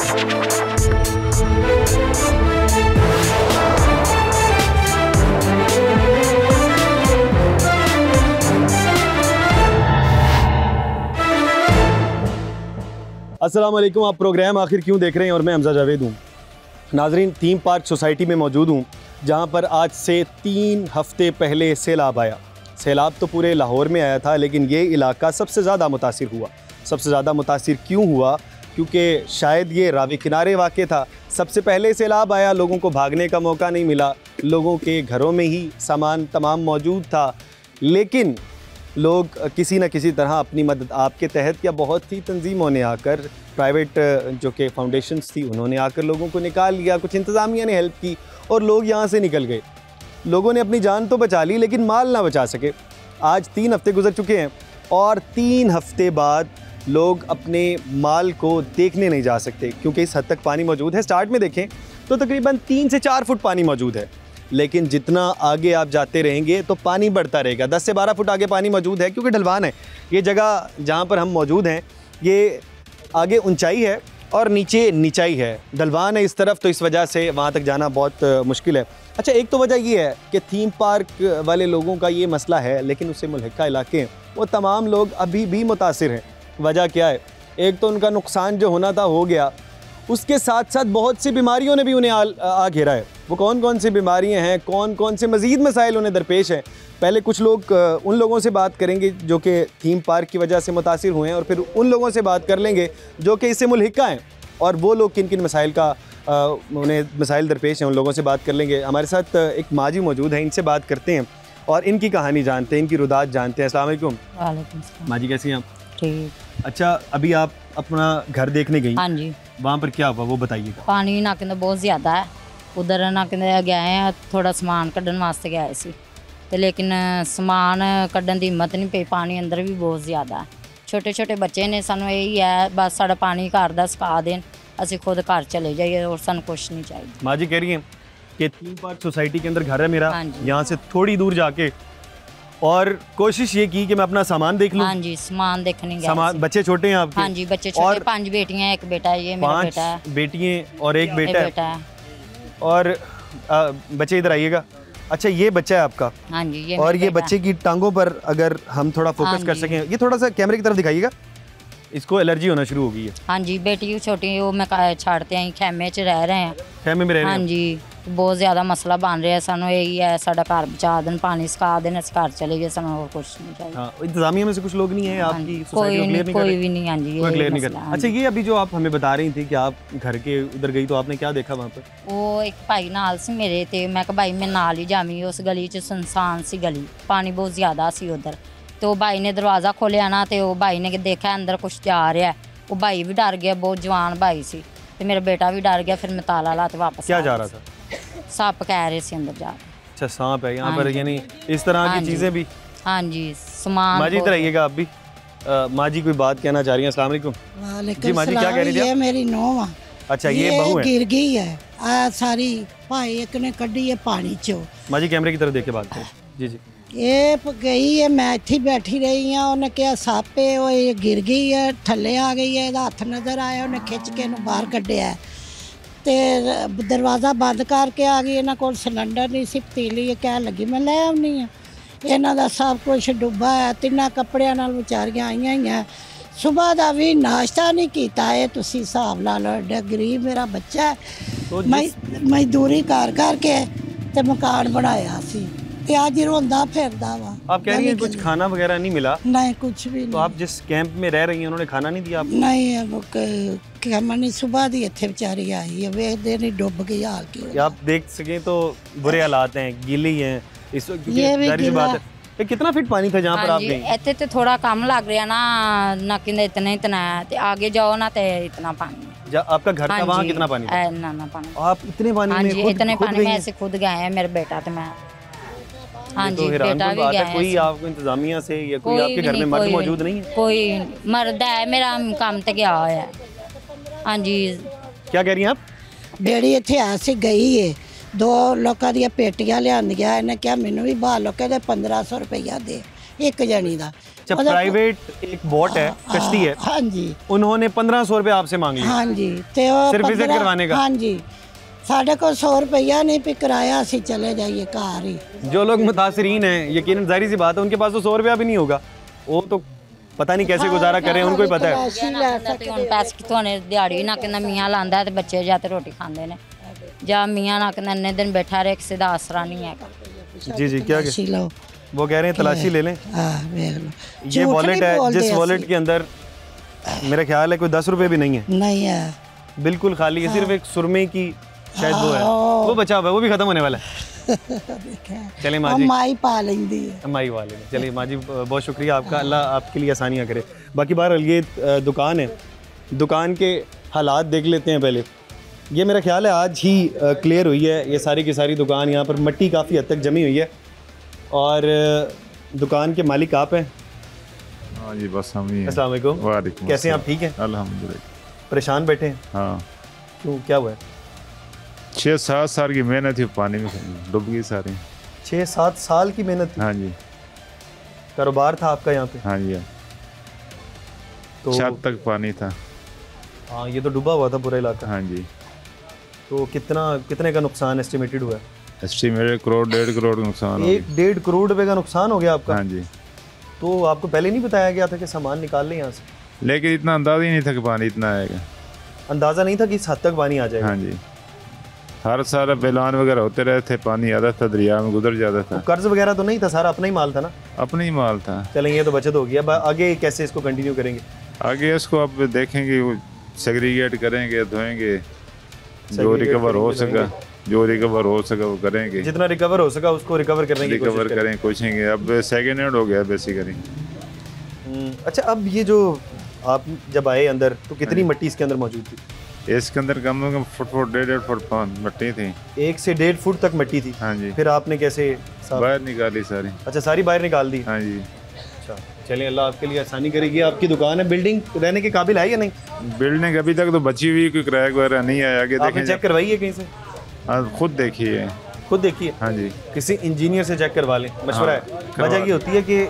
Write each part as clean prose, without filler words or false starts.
अस्सलाम वालेकुम। आप प्रोग्राम आखिर क्यों देख रहे हैं और मैं हमजा जावेद हूँ। नाजरीन, थीम पार्क सोसाइटी में मौजूद हूँ जहाँ पर आज से 3 हफ्ते पहले सैलाब आया। सैलाब तो पूरे लाहौर में आया था, लेकिन ये इलाका सबसे ज़्यादा मुतासिर हुआ। सबसे ज़्यादा मुतासिर क्यों हुआ? क्योंकि शायद ये रावी किनारे वाक़ था। सबसे पहले सैलाब आया, लोगों को भागने का मौका नहीं मिला, लोगों के घरों में ही सामान तमाम मौजूद था, लेकिन लोग किसी न किसी तरह अपनी मदद आपके तहत या बहुत सी तंजीमों ने आकर, प्राइवेट जो कि फाउंडेशंस थी उन्होंने आकर लोगों को निकाल लिया, कुछ इंतज़ामिया ने हेल्प की और लोग यहाँ से निकल गए। लोगों ने अपनी जान तो बचा ली लेकिन माल ना बचा सके। आज 3 हफ्ते गुजर चुके हैं और 3 हफ्ते बाद लोग अपने माल को देखने नहीं जा सकते क्योंकि इस हद तक पानी मौजूद है। स्टार्ट में देखें तो तकरीबन 3 से 4 फुट पानी मौजूद है, लेकिन जितना आगे आप जाते रहेंगे तो पानी बढ़ता रहेगा। 10 से 12 फुट आगे पानी मौजूद है क्योंकि ढलवान है। ये जगह जहाँ पर हम मौजूद हैं ये आगे ऊंचाई है और नीचे निचाई है। ढलवान है इस तरफ, तो इस वजह से वहाँ तक जाना बहुत मुश्किल है। अच्छा, एक तो वजह ये है कि थीम पार्क वाले लोगों का ये मसला है, लेकिन उससे मुल्हिका इलाके हैं वो तमाम लोग अभी भी मुतासिर हैं। वजह क्या है? एक तो उनका नुकसान जो होना था हो गया, उसके साथ साथ बहुत सी बीमारियों ने भी उन्हें आ घेरा है। वो कौन कौन सी बीमारियां हैं, कौन कौन से मज़ीद मसाइल उन्हें दरपेश हैं, पहले कुछ लोग उन लोगों से बात करेंगे जो कि थीम पार्क की वजह से मुतासिर हुए हैं और फिर उन लोगों से बात कर लेंगे जो कि इससे मुल्हिका हैं और वो लोग किन किन मसाइल का उन्हें मसाइल दरपेश हैं, उन लोगों से बात कर लेंगे। हमारे साथ एक माँ जी मौजूद हैं, इनसे बात करते हैं और इनकी कहानी जानते हैं, इनकी रुदात जानते हैं। अस्सलाम वालेकुम। वालेकुम सलाम। माँ जी कैसी हैं आप? ठीक। अच्छा, अभी आप अपना घर देखने गई, हाँ जी। वहाँ पर क्या हुआ वो बताइएगा। पानी ना कहते बहुत ज़्यादा है, उधर ना कहते गए हैं, थोड़ा समान कढ़न वास्ते गए सी ते लेकिन समान कढ़न की हिम्मत नहीं पई, पानी अंदर भी बहुत ज़्यादा है। छोटे छोटे बच्चे ने, सानू यही है बस साड़ा पानी घर दा सुका देन, असी खुद घर चले जाइए और सानू कुछ नहीं चाहिए। माँ जी कह रही हैं कि थीम पार्क सोसाइटी के अंदर घर है मेरा, हाँ जी। यहाँ से थोड़ी दूर जाके और कोशिश ये की कि मैं अपना सामान देख लूँ। हाँ जी, सामान देखने गए सामान, सी। बच्चे छोटे हैं आपके? हाँ जी, बच्चे छोटे, 5 बेटियाँ, एक बेटा है, ये मेरा बेटा है। 5 बेटियाँ और एक बेटा है। है। और बच्चे इधर आइएगा। अच्छा, ये बच्चा है आपका? हाँ जी, ये और ये बेटा बच्चे की टांगों पर अगर हम थोड़ा फोकस कर सकें, ये थोड़ा सा कैमरे की तरफ दिखाइएगा। इसको एलर्जी होना शुरू हो गई है। हाँ जी, बेटी छोटी वो मैं छाड़ते हैं, खेमे च रह रहे हैं। खेमे में रह रहे हैं? हाँ जी, बहुत ज़्यादा मसला बन रहा है। सानू यही है साडा घर बचा देन, पानी सुका देन, अस घर चले गए, सानू और कुछ नहीं चाहिए। हाँ, इंतजामिया में से कुछ लोग नहीं है आपकी सोसाइटी को क्लियर नहीं कर रहे? कोई भी नहीं। हाँ जी, कोई क्लियर नहीं कर। अच्छा, ये अभी जो आप हमें बता रही थी कि आप घर के उधर गई तो आपने क्या देखा वहाँ पर? वो एक भाई नाल सी मेरे ते मैं कहा भाई मैं नाल ही जावी, उस गली च सुनसान सी गली, पानी बहुत ज़्यादा सी उधर। तो भाई ने दरवाज़ा खोलिया ना, तो वो भाई ने देखा अंदर कुछ जा रहा है, वो भाई भी डर गया, बहुत जवान भाई सी, तो मेरा बेटा भी डर गया। फिर मैं ताला ला के वापस। क्या जा रहा था? सांप कह रहे थे अंदर जा। अच्छा, सांप है यहाँ पर, यानी इस तरह की चीज़ें भी? हाँ जी, सामान। माँ जी इधर आइएगा आप भी। माँ जी कोई बात कहना चाह रही हैं? अस्सलाम वालेकुम। वालेकुम माँ जी क्या कह रही थी? ये मेरी नौं आ। अच्छा, ये बहू है? गिर गई है आ सारी, भाई एक ने कड्डी है पानी चो। माँ जी कैमरे की तरफ देख के बात करें। जी जी। ये गई है, मैं इत्थे बैठी रही हाँ, उन्हें क्या सप है, वो ये गिर गई है, थल्ले आ गई है, हथ नज़र आया, उन्हें खिंच के इन्हू बाहर कढ़िया है, तो दरवाज़ा बंद करके आ गई। इन्हों को सिलेंडर नहीं सी, पतीली कह लगी मैं ले आनी हाँ। इन्हों का सब कुछ डुब्बा है, 3 कपड़ियां नाल बेचारियां आईयां ही हैं। सुबह का भी नाश्ता नहीं किया है, तुसी हिसाब ला लो, एडा गरीब मेरा बच्चा है। तो मजदूरी कर करके ते मकान बनाया सी, ते अज रोंदा फिरदा वा। आप कह रही हैं कुछ खाना वगैरह नहीं मिला? नहीं, कुछ भी नहीं। तो आप जिस कैंप में रह रही हैं उन्होंने खाना नहीं दिया आपको? नहीं, क्या मनी सुबह दी इत्थे बेचारी आई है, वेखदे नहीं डुब गई हाल की। आप देख सकें तो बुरे हालात हैं, गीली हैं इस वक्त, ये भी जाहिर सी बात है। ये कितना फीट पानी था जहाँ पर आप गई? इतने तो थोड़ा कम लग रहा ना कि इतना है, तो आगे जाओ ना तो इतना पानी है। आपका घर था वहाँ कितना पानी था? ना पानी। आप इतने पानी हाँ में जी, इतने पानी में ऐसे खुद गए हैं मेरे बेटा तो मैं। हाँ जी, बेटा भी गया है। कोई आपको इंतजामिया से या कोई आपके घर में मर्द मौजूद नहीं है? कोई मर्द है, मेरा काम तो गया हुआ है। हाँ जी। क्या कह रही हैं आप? बेड़ी इत्थे ऐसे गई है, 2 लोगों दी पेटियां लिया, इन्हें क्या मैनू भी बाल लो, कहते 1500 रुपया दे, एक जनी का। अच्छा, प्राइवेट एक बोट है, कश्ती है, हाँ जी, उन्होंने 1500 रुपये आपसे मांग लिया हाँ जी, ते वो सिर्फ विजिट 15 करवाने का? हाँ जी, साढ़े को 100 रुपया नहीं भी किराया, असी चले जाइए घर ही। जो लोग मुतासरीन हैं, यकीनन जाहिर सी बात है उनके पास तो 100 रुपया भी नहीं होगा, वो तो पता नहीं कैसे गुजारा करें, उनको ही पता है। ਹੁਣ ਪੈਸੇ ਕਿਥੋਂ ਨੇ, ਦਿਹਾੜੀ ਨਾ ਕਹਿੰਦਾ ਮੀਆਂ ਲਾਂਦਾ ਤੇ ਬੱਚੇ ਜਾਂ ਤੇ ਰੋਟੀ ਖਾਂਦੇ ਨੇ, ਜਾਂ ਮੀਆਂ ਨਾ ਕਹਿੰਦਾ ਇੰਨੇ ਦਿਨ ਬੈਠਾ ਰਹੇ, ਕਿਸੇ ਦਾ ਆਸਰਾ नहीं ਹੈਗਾ। जी जी, क्या तलाशी लो, वो कह रहे हैं तलाशी ले लें। हाँ देख लो, ये झूठ वॉलेट नहीं है, बोलते जिस वॉलेट असी। के अंदर मेरा ख्याल है कोई 10 रुपए भी नहीं है, नहीं है, बिल्कुल खाली है, सिर्फ एक सुरमे की शायद वो है, हाँ। वो बचा हुआ है, वो भी खत्म होने वाला है। चलिए माँ जी, माई पा लेंदी है। माई वाले ने। चलिए माँ जी, बहुत शुक्रिया आपका, अल्लाह आपके लिए आसानियाँ करे। बाकी बार ये दुकान है, दुकान के हालात देख लेते हैं पहले। ये मेरा ख्याल है आज ही क्लियर हुई है, ये सारी की सारी दुकान, यहाँ पर मिट्टी काफ़ी हद तक जमी हुई है। और दुकान के मालिक आप हैं? हाँ जी, बस हम ही हैं। अस्सलाम वालेकुम। वालेकुम कैसे हैं आप, अस्सलाम। ठीक हैं? अल्हम्दुलिल्लाह। परेशान बैठे हैं? हाँ, क्यों, क्या हुआ है? 6-7 साल की मेहनत थी, पानी में डूब गई सारी। 6-7 साल की मेहनत थी? हाँ जी, कारोबार था आपका यहाँ पे? हाँ जी, तो छत तक पानी था। हाँ, ये तो डूबा हुआ था पूरा इलाका। हाँ जी, तो कितने का नुकसान एस्टिमेटेड हुआ है? एस्टिमेट 1 करोड़ 1.5 करोड़ नुकसान हो गया। 1-1.5 करोड़ रुपए का नुकसान हो गया आपका? हाँ जी, तो आपको पहले नहीं बताया गया था कि सामान निकाल लें यहाँ से? लेकिन इतना अंदाजा ही नहीं था कि पानी इतना आएगा। अंदाज़ा नहीं था कि इस हद तक पानी आ जाएगा? हाँ जी, हर साल बैलान वगैरह होते रहे थे, पानी आता था, दरिया में गुजर जाता तो था। कर्ज वगैरह तो नहीं था, सारा अपना ही माल था ना? अपना ही माल था। चलें, ये तो बचत हो गया। अब आगे कैसे इसको कंटिन्यू करेंगे? आगे इसको अब देखेंगे, वो सेग्रीगेट करेंगे, धोएंगे, जो Segregate रिकवर हो करेंगे, सका, जो रिकवर हो सका वो करेंगे। जितना रिकवर हो सका उसको रिकवर करने की रिकवर कोशिश करें। करें, कोशिशेंगे। अब सेकेंड हैंड हो गया बेसिकली। अच्छा, अब ये जो आप जब आए अंदर तो कितनी मिट्टी इसके अंदर मौजूद थी? इसके अंदर कम से कम फुट 1.5 फुट मिट्टी थी। 1 से 1.5 फुट तक मिट्टी थी? हाँ जी, फिर आपने कैसे बाहर निकाली सारी। अच्छा, सारी बाहर निकाल दी? हाँ जी, अच्छा, चलिए, अल्लाह आपके लिए आसानी करेगी। आपकी दुकान है, बिल्डिंग रहने के काबिल है या नहीं? बिल्डिंग अभी तक तो बची हुई, कोई किराया वगैरह नहीं आया। आगे आपने देखें, चेक करवाई है कहीं से? खुद देखिए। खुद देखिए? हाँ जी, किसी इंजीनियर से चेक करवा लें, मशवरा है। करवा- वजह ये होती है कि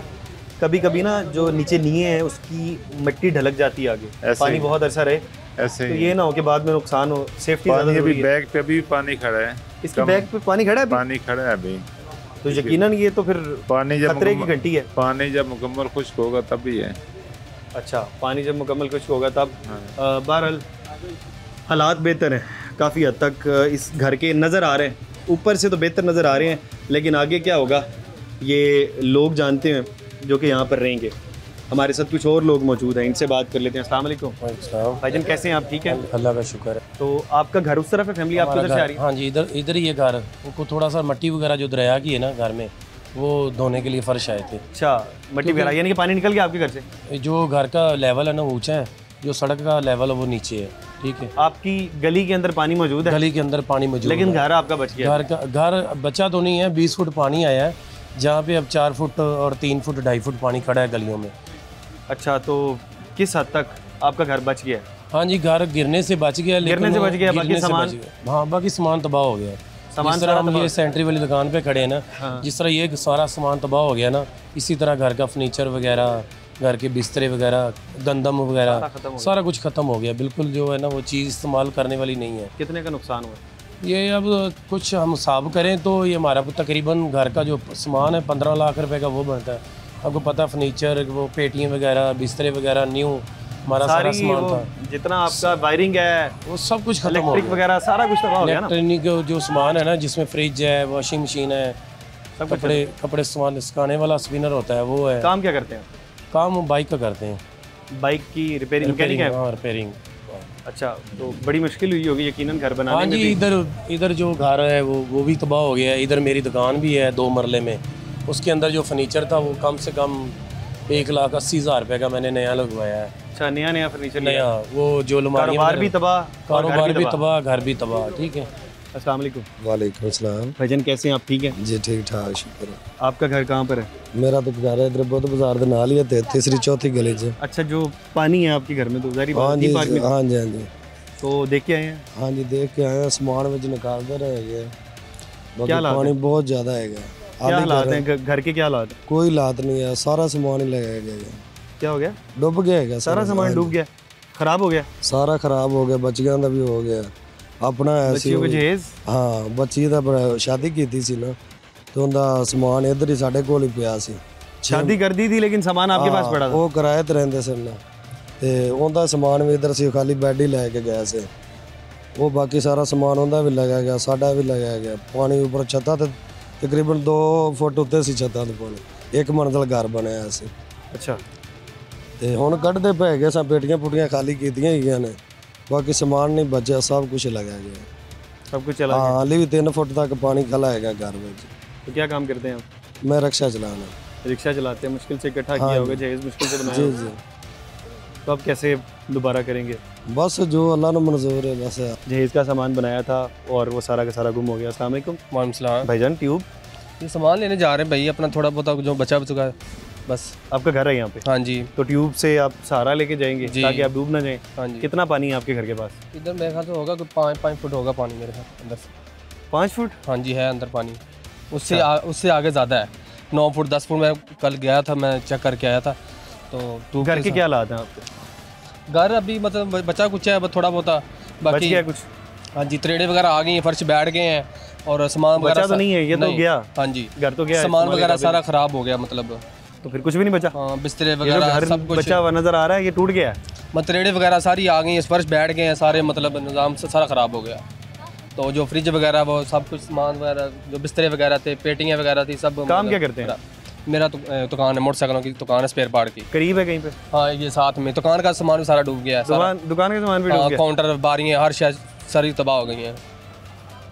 कभी कभी ना जो नीचे नींव है उसकी मिट्टी ढलक जाती है आगे, ऐसे पानी ही। बहुत अरसा रहे ऐसे तो ही। ये ना हो कि बाद में नुकसान हो। सेफ्टी ज़्यादा पानी अभी ज़रूरी है। बैग पे भी पानी खड़ा है। इसकी बैग पे पानी खड़ा है अभी? पानी खड़ा है अभी। तो यकीनन ये तो फिर पानी जब खतरे की घंटी है। पानी जब मुकम्मल खुश्क होगा तब भी है। अच्छा, पानी जब मुकम्मल खुश्क होगा तब। बहरहाल हालात बेहतर हैं काफ़ी हद तक, इस घर के नज़र आ रहे हैं, ऊपर से तो बेहतर नज़र आ रहे हैं, लेकिन आगे क्या होगा ये लोग जानते हैं जो कि यहाँ पर रहेंगे। हमारे साथ कुछ और लोग मौजूद हैं, इनसे बात कर लेते हैं। अस्सलाम वालेकुम भाईजान, कैसे हैं आप, ठीक हैं? अल्लाह का शुक्र है। तो आपका घर उस तरफ है, फैमिली आपकी उधर से आ रही है? हाँ जी, इधर ही है घर। वो थोड़ा सा मट्टी वगैरह जो दरिया की है ना घर में, वो धोने के लिए फर्श आए थे। अच्छा, मट्टी वगैरह, यानी कि पानी निकल गया आपके घर से? जो घर का लेवल है ना ऊंचा है, जो सड़क का लेवल है वो नीचे है। ठीक है, आपकी गली के अंदर पानी मौजूद है? गली के अंदर पानी मौजूद लेकिन है। घर आपका बच गया? घर बचा तो नहीं है, 20 फुट पानी आया है, जहाँ पे अब 4 फुट और 3 फुट 2.5 फुट पानी खड़ा है गलियों में। अच्छा, तो किस हद तक आपका घर बच गया है? हाँ जी, घर गिरने से बच गया, गिरने से बच गया, बाकी गिरने से सामान? बच गया। हाँ, बाकी सामान तबाह हो गया। सामान जिस तरह सारा हम तबाह? ये सेंट्री वाली दुकान पे खड़े हैं ना, जिस तरह ये सारा सामान तबाह हो गया ना, इसी तरह घर का फर्नीचर वगैरह, घर के बिस्तरे वगैरह, गंदम वगैरह, सारा कुछ ख़त्म हो गया। बिल्कुल जो है ना वो चीज़ इस्तेमाल करने वाली नहीं है। कितने का नुकसान हुआ? ये अब कुछ हम हिसाब करें तो ये हमारा तकरीबन घर का जो सामान है 15 लाख रुपए का वो बनता है। आपको पता है फर्नीचर, वो पेटियाँ वगैरह, बिस्तरे वगैरह, न्यू हमारा सारा सामान था, जितना आपका वायरिंग है, वो सब कुछ खत्म हो इलेक्ट्रिक गया। वगैरह सारा कुछ तबाह हो गया ना? इलेक्ट्रॉनिक जो सामान है ना, जिसमें फ्रिज है, वॉशिंग मशीन है, कपड़े सामान सुखाने वाला स्पिनर होता है वो है। काम क्या करते हैं? काम बाइक का करते हैं, बाइक की रिपेयरिंग, मैकेनिक है? हाँ, रिपेयरिंग। अच्छा, तो बड़ी मुश्किल हुई होगी यकीनन घर हाँ बनाने में जी, भी। इधर जो घर है वो भी तबाह हो गया है। इधर मेरी दुकान भी है 2 मरले में, उसके अंदर जो फर्नीचर था वो कम से कम 1,80,000 रुपये का मैंने नया लगवाया है। अच्छा, नया फर्नीचर नया, वो जो अलमारियाँ कारोबार भी तबाह, कारोबार भी तबाह, घर भी तबाह। ठीक है, अस्सलाम वालेकुम। वालेकुम सलाम। भाईजान, कैसे हैं आप, ठीक हैं? जी ठीक ठाक, शुक्र है। आपका घर कहाँ पर है? मेरा तो घर है इधर बुद्ध बाजार के नाल ही है, तीसरी चौथी गली से। अच्छा, जो पानी है आपके घर में तो जारी हाँ जी, बात नहीं, हाँ जी, हाँ जी, तो देख के आए हैं? हाँ जी, देख के आए हैं, सामान में निकालते रहे। क्या बाकी हालात पानी है? बहुत ज़्यादा है। क्या हालात हैं घर के, क्या हालात है? कोई हालात नहीं है, सारा सामान ही लगाया गया है। क्या हो गया? डूब गया है सारा सामान डूब गया, खराब हो गया, सारा खराब हो गया, बच्चियां का भी हो गया अपना ऐसी। बच्चियों को जहेज? हाँ, बच्ची दा शादी की सी ना, तो उनका समान इधर ही साढ़े कोल ही पिया सी। शादी कर दी थी लेकिन सामान आपके पास पड़ा था? वो किराए ते रहंदे सन ना, ते उनका समान भी इधर से खाली बेड ही लेके गए से। वो बाकी सारा समान उनका भी लगाया गया, साडा भी लगाया गया। पानी ऊपर छत्ता ते तकरीबन 2 फुट उत्ते सी छत्ता ते पानी, 1 मंजिल घर बनाया सी। अच्छा, ते हुण कढदे पै गए, सब पेटियां पुटियां खाली कीतियां ही ने, बाकी समान नहीं बचा, सब कुछ लगाया गया, सब कुछ चला हाँ। गया। हाली भी 3 फुट तक पानी खला है घर में। तो क्या काम करते हैं आप? मैं रिक्शा चलाना। रिक्शा चलाते हैं, मुश्किल से इकट्ठा हाँ किया होगा जहेज, मुश्किल से बनाया जी होगा। जी, तो अब कैसे दोबारा करेंगे? बस जो अल्लाह ने मंजूर है बस। जहेज का सामान बनाया था और वो सारा का सारा गुम हो गया। अस्सलाम वालेकुम। वालेकुम सलाम। भाईजान ट्यूब ये सामान लेने जा रहे हैं भाई, अपना थोड़ा बहुत जो बचा चुका है बस। आपका घर है यहाँ पे? हाँ जी। तो ट्यूब से आप सहारा लेके जाएंगे जी। ताकि आप डूब ना जाएं? हाँ जी। कितना पानी है आपके घर के पास? इधर मेरे ख्याल से होगा कोई 5 फुट होगा पानी मेरे ख्याल अंदर से। 5 फुट? हाँ जी है अंदर पानी, उससे आगे ज़्यादा है, 9 फुट 10 फुट। मैं कल गया था, मैं चेक करके आया था। तो घर के क्या हालात हैं आपके? घर अभी मतलब बचा कुछ है थोड़ा बहुत, बच बाकी गया कुछ? हाँ जी, त्रेड़े वगैरह आ गई हैं, फर्श बैठ गए हैं और सामान बचा वगैरह तो नहीं है, ये तो गया। हाँ जी, घर तो गया, सामान वगैरह सारा खराब हो गया मतलब। तो फिर कुछ भी नहीं बचा? हाँ, बिस्तरे ये जो वगैरह घर सब कुछ बचा हुआ नजर आ रहा है, ये टूट गया है। त्रेड़े वगैरह सारी आ गई हैं, फर्श बैठ गए हैं सारे, मतलब निज़ाम से सारा ख़राब हो गया। तो जो फ्रिज वगैरह वो सब कुछ सामान वगैरह, जो बिस्तरे वगैरह थे, पेटियाँ वगैरह थी, सब। काम क्या करते हैं? मेरा दुकान है, मोटरसाइकिलों की दुकान है, स्पेयर पार्ट की। करीब है कहीं पे? हाँ, ये साथ में दुकान का सामान भी सारा डूब गया है। दुकान के सामान भी डूब गया? काउंटर, बारियाँ, हर शय सारी तबाह हो गई हैं।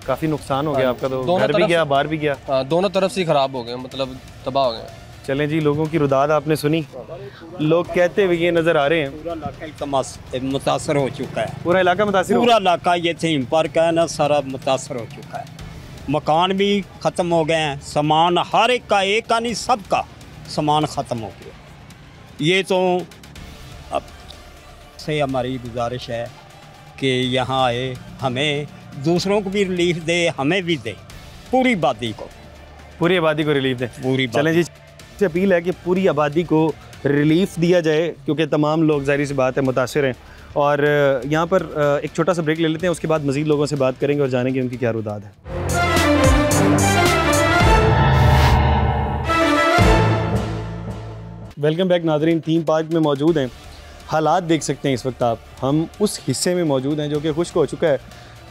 काफी नुकसान हो गया आपका, तो दोनों घर भी तरफ गया, बाहर भी गया। हाँ, दोनों तरफ से खराब हो गए, मतलब तबाह हो गए। चलें जी, लोगों की रुदाद आपने सुनी। लोग कहते हुए ये नज़र आ रहे हैं, पूरा इलाका मुतासर हो चुका है। पूरा इलाका मुतासिर हो पूरा इलाका ये थीम पार्क है ना, सारा मुतासर हो चुका है। मकान भी ख़त्म हो गए हैं, सामान हर एक का नहीं, सबका सामान ख़त्म हो गया। ये तो अब से हमारी गुजारिश है कि यहाँ आए, हमें दूसरों को भी रिलीफ दे, हमें भी दे, पूरी आबादी को रिलीफ दें। पूरी चलें जी, से अपील है कि पूरी आबादी को रिलीफ दिया जाए, क्योंकि तमाम लोग ज़ाहिर सी बात है मुतासिर हैं। और यहाँ पर एक छोटा सा ब्रेक ले लेते हैं, उसके बाद मज़ीद लोगों से बात करेंगे और जानेंगे उनकी क्या रुदाद है। वेलकम बैक नाज़रीन, थीम पार्क में मौजूद हैं। हालात देख सकते हैं इस वक्त आप, हम उस हिस्से में मौजूद हैं जो कि खुश्क हो चुका है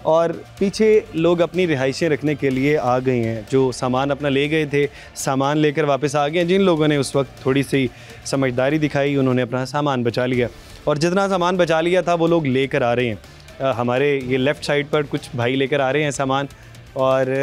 और पीछे लोग अपनी रिहाइशें रखने के लिए आ गए हैं। जो सामान अपना ले गए थे, सामान लेकर वापस आ गए हैं। जिन लोगों ने उस वक्त थोड़ी सी समझदारी दिखाई, उन्होंने अपना सामान बचा लिया और जितना सामान बचा लिया था वो लोग लेकर आ रहे हैं। हमारे ये लेफ़्ट साइड पर कुछ भाई लेकर आ रहे हैं सामान, और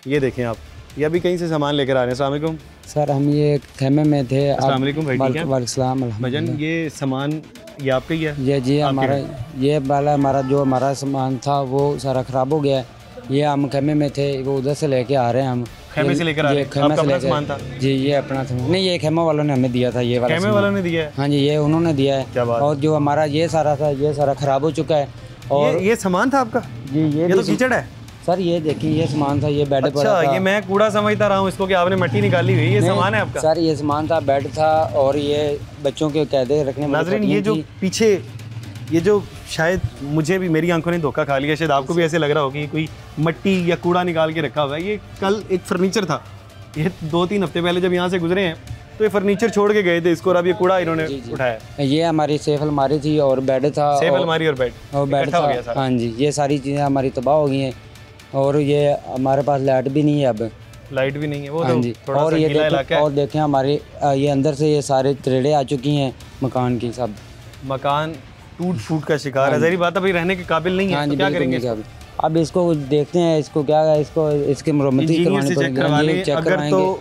ये देखें आप, ये अभी कहीं से सामान लेकर आ रहे हैं। अस्सलाम वालेकुम सर, हम ये खेमे में थे। अस्सलाम वालेकुम भाई, ठीक हैं? वालेकुम भजन, ये सामान ये आपका ही है? ये जी हमारा, ये वाला हमारा सामान था वो सारा ख़राब हो गया है। ये हम खेमे में थे, वो उधर से लेके आ रहे हैं। हम खेमे से लेकर आ रहे हैं? आपका अपना सामान था? जी, ये अपना सामान नहीं, ये खेमे वालों ने हमें दिया था। ये वाला खेमे वालों ने दिया है? हाँ जी, ये उन्होंने दिया है। क्या बात। और जो हमारा ये सारा था, ये सारा ख़राब हो चुका है। और ये सामान था आपका? जी, ये तो कीचड़ है सर। ये देखिए, ये सामान था, ये बेड पर अच्छा, ये मैं कूड़ा समझता रहा हूँ इसको कि आपने मिट्टी निकाली हुई। ये सामान है आपका? सर, ये सामान था, बेड था और ये बच्चों के कैदे रखने में। नाज़रीन, ये जो पीछे, ये जो शायद मुझे भी, मेरी आंखों ने धोखा खा लिया, शायद आपको भी ऐसे लग रहा हो कि कोई मिट्टी या कूड़ा निकाल के रखा हुआ है। ये कल एक फर्नीचर था, ये 2-3 हफ्ते पहले जब यहाँ से गुजरे हैं तो ये फर्नीचर छोड़ के गए थे इसको, और अब ये कूड़ा इन्होंने उठाया। ये हमारी सेफ अलमारी थी और बेड था। सेफ अलमारी और बेड था। हाँ जी, ये सारी चीज़ें हमारी तबाह हो गई हैं और ये हमारे पास लाइट भी नहीं है, अब लाइट भी नहीं है। वो हाँ तो जी। थोड़ा और सा ये गीला इलाका है। और देखें हमारे ये अंदर से ये सारे त्रेड़े आ चुकी हैं मकान की, सब मकान टूट फूट का शिकार है। ज़ाहिर बात है, भाई रहने के काबिल नहीं है। हाँ तो जी, क्या करेंगे? अब इसको देखते हैं, इसको क्या है, इसको इसकी मरम्मती करवानी पड़ेगी। चेक अगर तो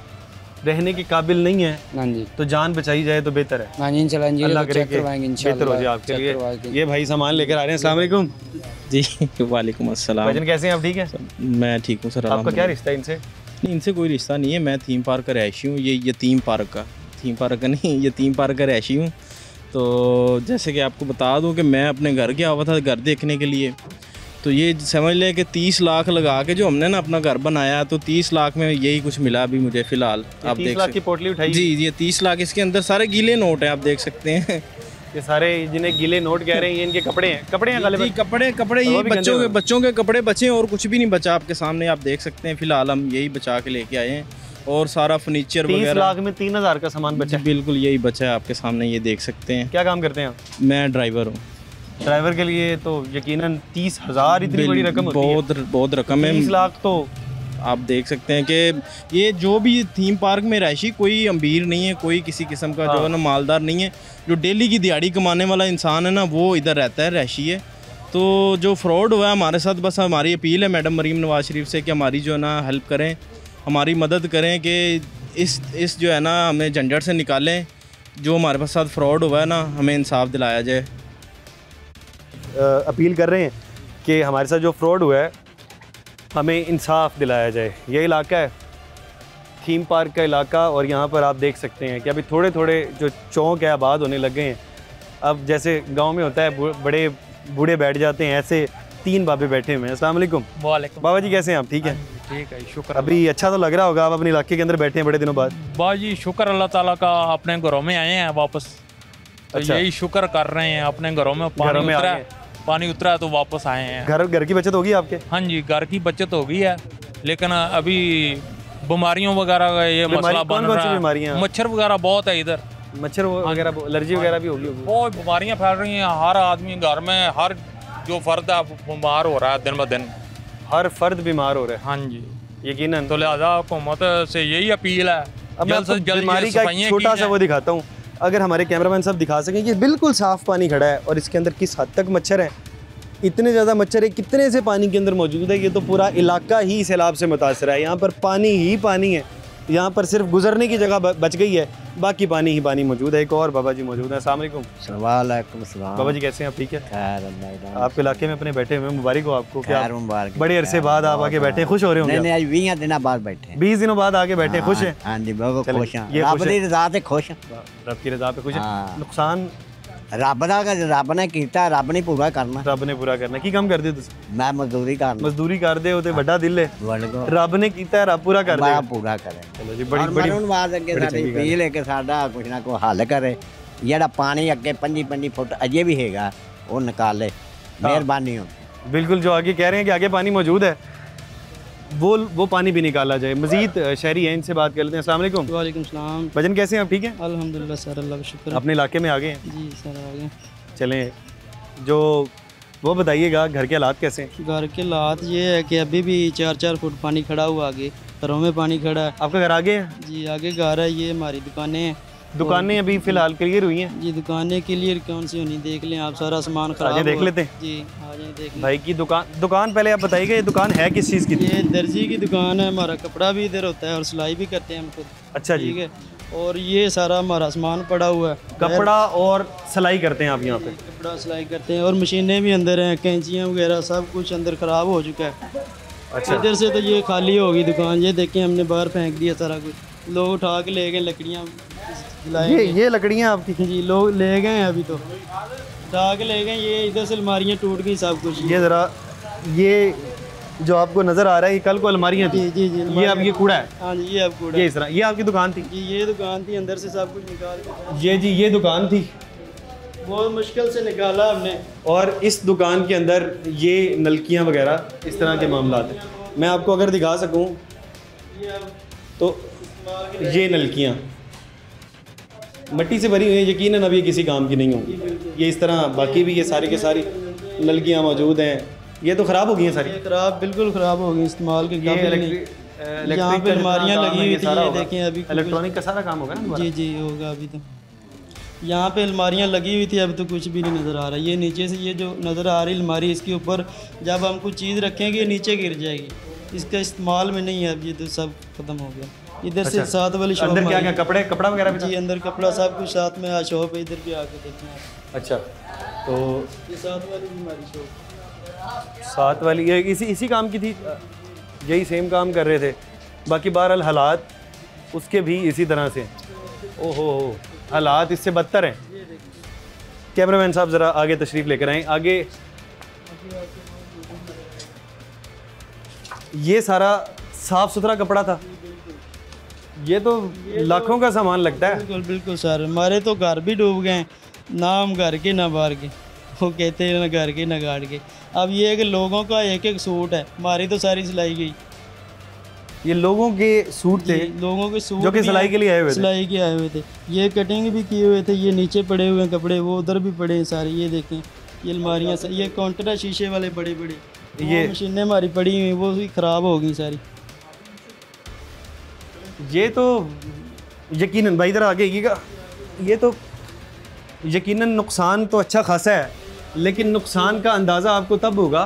रहने के काबिल नहीं है, हाँ जी, तो जान बचाई जाए तो बेहतर है। हाँ जी, इंशाल्लाह जी, अल्लाह चेक करवाएंगे इंशाल्लाह, बेहतर हो जाए आपके लिए। ये भाई सामान लेकर आ रहे हैं। अस्सलाम वालेकुम जी। वालेकुम अस्सलाम। भजन, कैसे हैं आप? ठीक है, मैं ठीक हूँ सर। आपका क्या रिश्ता है इनसे? नहीं, इनसे कोई रिश्ता नहीं है। मैं थीम पार्क का रहायशी हूँ। ये यतीम पार्क का, थीम पार्क का नहीं, यतीम पार्क का रहायशी हूँ। तो जैसे कि आपको बता दूँ कि मैं अपने घर गया हुआ था घर देखने के लिए, तो तो ये समझ लें कि 30 लाख लगा के जो हमने ना अपना घर बनाया, तो 30 लाख में यही कुछ मिला अभी मुझे फ़िलहाल। आप 30 लाख की पोटली उठाई जी, ये 30 लाख, इसके अंदर सारे गीले नोट हैं, आप देख सकते हैं। ये सारे जिन्हें गीले नोट कह रहे हैं, ये इनके कपड़े हैं जी, कपड़े ये बच्चों के कपड़े बचे और कुछ भी नहीं बचा। आपके सामने आप देख सकते हैं, फ़िलहाल हम यही बचा के लेके आए हैं। और सारा फर्नीचर वगैरह 30 लाख में 3000 का सामान बचा है। बिल्कुल यही बचा है, आपके सामने ये देख सकते हैं। क्या काम करते हैं आप? मैं ड्राइवर हूँ। ड्राइवर के लिए तो यकीनन 30,000 इतनी बड़ी रकम होती है। बहुत रकम है। 30 लाख तो आप देख सकते हैं कि ये जो भी थीम पार्क में रहायशी कोई अमीर नहीं है, कोई किसी किस्म का जो है ना मालदार नहीं है। जो डेली की दिहाड़ी कमाने वाला इंसान है ना, वो इधर रहता है, रहायशी है। तो जो फ्रॉड हुआ है हमारे साथ, बस हमारी अपील है मैडम मरीम नवाज शरीफ से कि हमारी जो है ना हेल्प करें, हमारी मदद करें कि इस जो है ना हमें झंझट से निकालें। जो हमारे पास साथ फ्रॉड हुआ है ना, हमें इंसाफ दिलाया जाए। अपील कर रहे हैं कि हमारे साथ जो फ्रॉड हुआ है हमें इंसाफ दिलाया जाए। ये इलाका है थीम पार्क का इलाका, और यहाँ पर आप देख सकते हैं कि अभी थोड़े थोड़े जो चौक है आबाद होने लग गए हैं। अब जैसे गांव में होता है बड़े बूढ़े बैठ जाते हैं, ऐसे 3 बाबे बैठे हुए हैं। अस्सलाम वालेकुम। वालेकुम। बाबा जी कैसे हैं आप? ठीक है, ठीक है, शुक्र। अभी अच्छा तो लग रहा होगा, आप अपने इलाके के अंदर बैठे हैं बड़े दिनों बाद। बाजी शुक्र अल्लाह ताला का, अपने घरों में आए हैं वापस। तो अच्छा। यही शुक्र कर रहे हैं, अपने घरों में पानी उतरा है तो वापस आए हैं। घर की बचत होगी आपके? हाँ जी, घर की बचत हो गई है, लेकिन अभी बीमारियों वगैरह का ये मसला बन रहा है। मच्छर वगैरह बहुत है इधर, मच्छर वगैरह, एलर्जी वगैरह भी होगी। बहुत बीमारियाँ फैल रही हैं। हर आदमी घर में, हर जो फर्द है बीमार हो रहा है दिन ब दिन। हर फर्द बीमार हो रहा है। हाँ जी, यकीनन। तो लिहाजा हुकूमत से यही अपील है, अब मैं बीमारी का एक छोटा सा वो दिखाता हूँ, अगर हमारे कैमरामैन साहब दिखा सकें कि बिल्कुल साफ़ पानी खड़ा है और इसके अंदर किस हद तक मच्छर है। इतने ज़्यादा मच्छर है, कितने से पानी के अंदर मौजूद है। ये तो पूरा इलाका ही सैलाब से मुतासर है। यहाँ पर पानी ही पानी है, यहाँ पर सिर्फ गुजरने की जगह बच गई है, बाकी पानी ही पानी मौजूद है। एक और बाबा जी मौजूद है। अस्सलाम वालेकुम। वालेकुम सलाम। बाबा जी कैसे हैं आप? ठीक है, खैर अल्लाह। आपके इलाके में अपने बैठे हुए, मुबारक हो आपको। क्या मुबारक, बड़े अरसे बाद आप आके बैठे, खुश हो रहे होंगे? नहीं, 20 दिनों बाद बैठे। 20 दिनों बाद आके बैठे, खुश हैं? हाँ जी, बहुत खुश हैं। रब की रज़ा से खुश हैं। रब की रज़ा पे खुश हैं। नुकसान रब ने कीता, रब ने पूरा करना। रब ने पूरा करना। की काम करदे तुसी? मैं मजदूरी करना। मजदूरी करदे हो ते बड़ा दिल है। रब ने कीता, रब पूरा कर देगा। पूरा करे। चलो जी, बड़ी बात अगे साडी अपील है कि साडा कुछ ना कोई हल करे। जेड़ा पानी अगे 5 फुट अजे भी हैगा, वो निकाले, मेहरबानी हो। बिल्कुल, जो आगे कह रहे हैं कि आगे पानी मौजूद है, वो पानी भी निकाला जाए। मजीद शहरी हैं, इनसे बात कर लेते हैं। अस्सलाम वालेकुम। वालेकुम सलाम। भजन कैसे हैं आप? ठीक है अल्हम्दुलिल्लाह सर, अल्लाह का शुक्र। अपने इलाके में आ गए हैं? जी सर, आ गए। चलें, जो वो बताइएगा घर के हालात कैसे हैं? घर के हालात ये है कि अभी भी 4-4 फुट पानी खड़ा हुआ, आगे घरों में पानी खड़ा है। आपका घर आगे है? जी आगे घर है। ये हमारी दुकानें हैं। दुकानें अभी फिलहाल क्लियर हुई हैं? जी दुकानें क्लियर कौन सी होनी, देख लें आप, सारा सामान खराब देख लेते हैं। जी आ जाए देख लें। भाई की दुकान पहले आप बताइएगा, ये दुकान है किस चीज़ की? ये दर्जी की दुकान है, हमारा कपड़ा भी इधर होता है और सिलाई भी करते हैं हम खुद। अच्छा जी। ठीक है, और ये सारा हमारा सामान पड़ा हुआ है। कपड़ा और सिलाई करते हैं आप यहाँ पे? कपड़ा सिलाई करते हैं, और मशीनें भी अंदर हैं, कैंचियाँ वगैरह सब कुछ अंदर ख़राब हो चुका है। अच्छा। इधर से तो ये खाली होगी दुकान। ये देखें, हमने बाहर फेंक दिया सारा कुछ, लोग उठा के ले गए लकड़ियाँ। ये लकड़ियाँ आपकी? जी लोग ले गए हैं, अभी तो उठा के ले गए। ये इधर से अलमारियाँ टूट गई सब कुछ। ये ज़रा, ये जो आपको नज़र आ रहा है, ये कल को अलमारियाँ थी? जी जी, ये अब ये कूड़ा है? हाँ जी, ये अब कूड़ा। ये इस तरह, ये आपकी दुकान थी? जी ये दुकान थी, अंदर से सब कुछ निकाल के। ये जी, ये दुकान थी, बहुत मुश्किल से निकाला हमने। और इस दुकान के अंदर ये नलकियाँ वगैरह इस तरह के मामला हैं। मैं आपको अगर दिखा सकूँ तो ये नलकियाँ मिट्टी से भरी हुई हैं, यकीनन अब ये किसी काम की नहीं होंगी। ये इस तरह बाकी भी ये सारी के सारी नलकियाँ मौजूद हैं, ये तो ख़राब हो गई हैं सारी। खराब, बिल्कुल ख़राब हो गई, इस्तेमाल के काबिल नहीं। यहाँ पे अलमारियाँ लगी हुई थी, ये देखें अभी इलेक्ट्रॉनिक का सारा काम होगा ना? जी जी होगा अभी तो। यहाँ पे अलमारियाँ लगी हुई थी, अब तो कुछ भी नहीं नज़र आ रहा। ये नीचे से ये जो नज़र आ रही अलमारी, इसके ऊपर जब हम कुछ चीज़ रखेंगे नीचे गिर जाएगी, इसका इस्तेमाल में नहीं है अब। ये तो सब खत्म हो गया। इधर से साथ वाली शॉप, अंदर क्या कपड़ा वगैरह भी? जी अंदर कपड़ा सब कुछ साथ में शॉप है, इधर भी आके देखना है। अच्छा, तो ये साथ वाली भी हमारी शॉप, साथ वाली ये इसी काम की थी, यही सेम काम कर रहे थे। बाकी बहरहाल हालात उसके भी इसी तरह से। ओहो, हालात इससे बदतर हैं। कैमरामैन साहब ज़रा आगे तशरीफ़ लेकर आएँ। आगे ये सारा साफ सुथरा कपड़ा था। ये तो लाखों का सामान लगता है। बिल्कुल बिल्कुल सर, हमारे तो घर भी डूब गए, ना हम घर के ना बाहर के, वो कहते हैं ना घर के ना गाड़ के। अब ये है कि लोगों का एक एक सूट है, हमारी तो सारी सिलाई गई। ये लोगों के सूट थे, लोगों के सूट जो कि सिलाई के लिए आए हुए थे। सिलाई के आए हुए थे, ये कटिंग भी किए हुए थे। ये नीचे पड़े हुए हैं कपड़े, वो उधर भी पड़े हैं सारे। ये देखें, ये अलमारियाँ, ये काउंटर है शीशे वाले बड़े बड़े, ये मशीनें हमारी पड़ी हुई, वो भी ख़राब हो गई सारी। ये तो यकीनन भाई इधर आगे आइएगा, ये तो यकीनन नुकसान तो अच्छा खासा है, लेकिन नुकसान का अंदाज़ा आपको तब होगा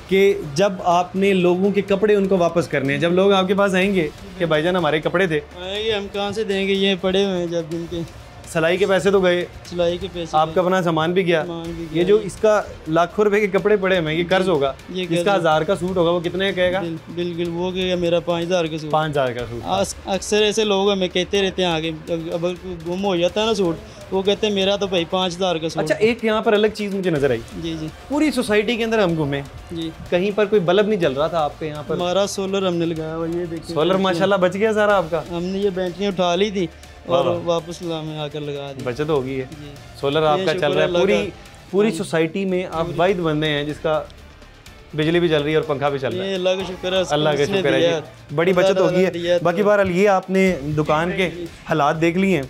कि जब आपने लोगों के कपड़े उनको वापस करने हैं। जब लोग आपके पास आएंगे कि भाईजान हमारे कपड़े थे, आएंगे हम कहाँ से देंगे, ये पड़े हुए हैं। जब इनके सिलाई के पैसे तो गए, सिलाई के पैसे, आपका अपना सामान भी गया। ये जो इसका लाखों रुपए के कपड़े पड़े हैं, ये कर्ज होगा। इसका 1000 का सूट होगा, वो कितने का कहेगा? बिल्कुल वो कहेगा मेरा 5000 का सूट। 5000 का सूट। अक्सर ऐसे लोग हमें कहते रहते हैं आगे, अब गुम हो जाता है ना सूट, वो कहते हैं मेरा तो भाई 5000 का सूट। अच्छा, एक यहाँ पर अलग चीज़ मुझे नजर आई। जी जी, पूरी सोसाइटी के अंदर हम घूमे जी, कहीं पर कोई बल्ब नहीं जल रहा था आपके यहाँ पर? हमारा सोलर हमने लगाया हुआ, ये देखिए सोलर माशाल्लाह बच गया सारा आपका। हमने ये बैटरियाँ उठा ली थी और वापस में आकर लगा दी। बचत हो गई है। सोलर आपका चल रहा है। पूरी सोसाइटी में आप वाहिद बंदे हैं जिसका बिजली भी चल रही है और पंखा भी चल रहा है। अल्लाह का शुक्र है, अल्लाह का शुक्र है, बड़ी बचत हो गई है। बाकी बहरहाल ये आपने दुकान के हालात देख लिए हैं,